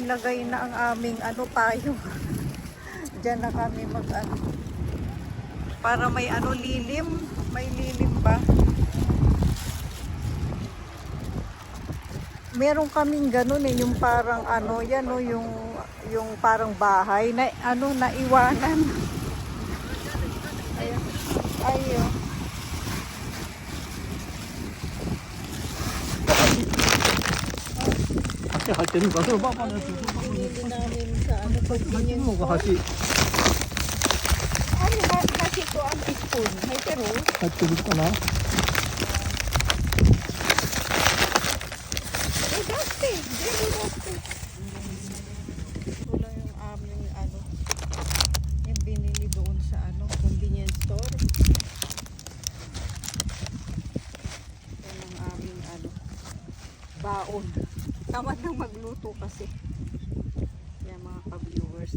nilagay na ang aming ano payo. Diyan na kami mag ano. Para may ano lilim, may lilim ba? Meron kaming ganun eh, yung parang ano, yan o, yung parang bahay na ano, naiwanan. Ayun. Ayun. Pinili namin sa ano, convenience store. Ano ba kasi ito ang spoon? May pero? Dati. Ito lang yung aming ano, yung binili doon sa ano, convenience store. Ito lang aming ano, baon. Tamad nang magluto kasi. Yan mga ka-viewers.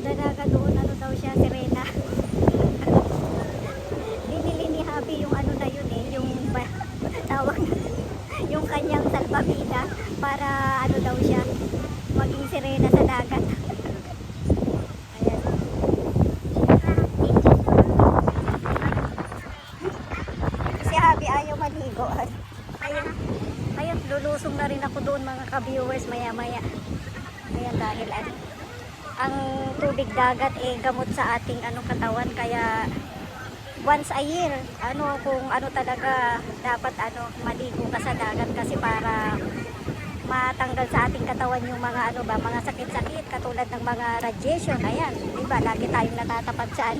Dalaga doon, ano daw siya, sirena. Binili ni Habi yung ano na yun eh, yung tawag yung kanyang salbabida para ano daw siya, maging sirena sa dagat. Ayan. Si Habi ayaw maligo. Ayun, lulusong na rin ako doon mga ka-viewers maya maya. Ayan, dahil ang tubig dagat gamot sa ating katawan, kaya once a year kung talaga dapat maligo ka sa dagat kasi para matanggal sa ating katawan yung mga mga sakit-sakit katulad ng mga radiation. Ayan, di ba? Lagi tayong natatapat sa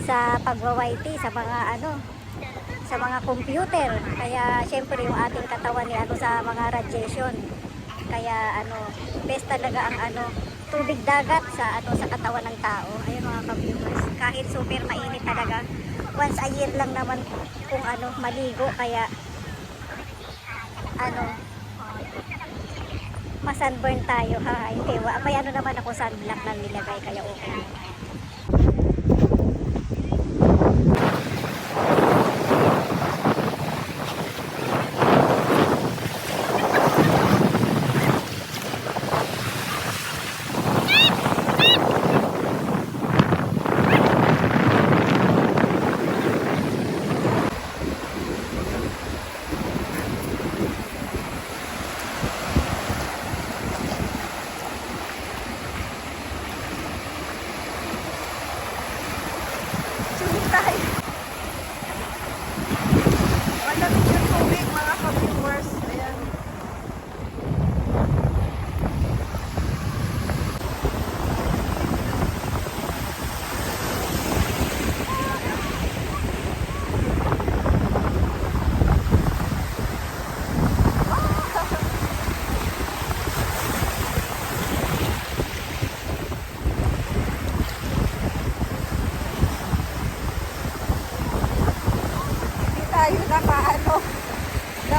sa pagwa-YT, sa mga sa mga computer. Kaya syempre yung ating katawan sa mga radiation. Kaya best talaga ang tubig dagat sa sa katawan ng tao. Ayun mga ka-viewers, kahit super mainit talaga, once a year lang naman kung maligo, kaya masunburn tayo ha. Hindi, may naman ako sunblock lang nilagay, kaya okay.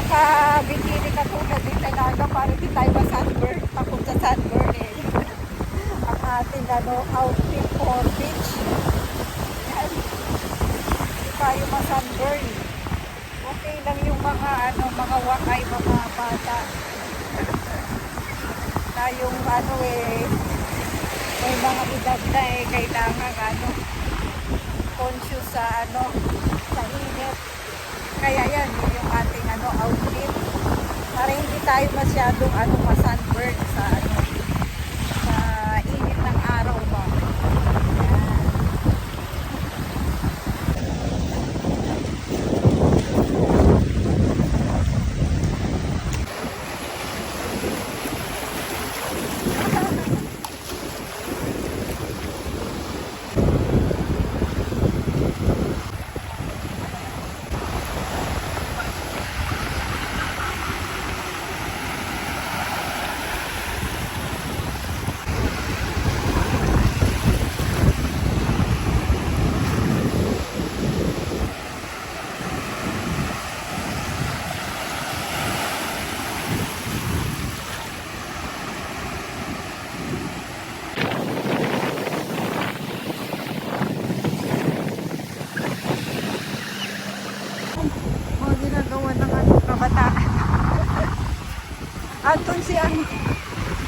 naka-bikini katulad din talaga para di tayo ma-sunburn. Takot sa sunburn eh. Ang ating outfit for beach. Yan. Di tayo ma-sunburn. Okay lang yung mga wakay, mga bata. Tayong may mga edad na kailangan conscious sa sa init. Kaya yan, yun yung ating outfit. Para hindi tayo masyadong ma-sunburn sa sa init ng araw ba. Yan. Mga ginagawa ng kabataan.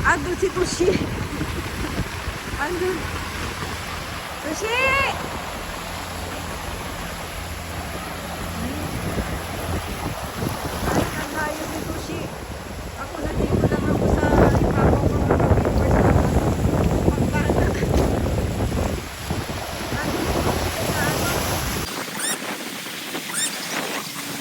Andun si Tushi. Andun. Tushi! Ay, ang layo ni Tushi. Ako nandito lang ako sa ibabaw ng viewers ng Pampanga. Andun si Tushi sa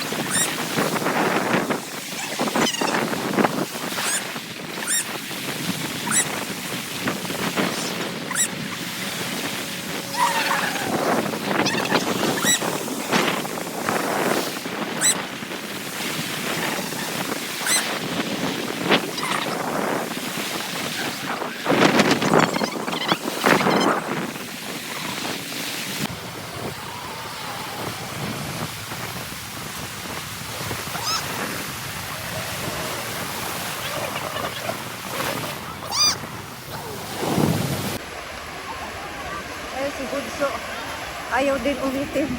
si Budso. Ayaw din umitin.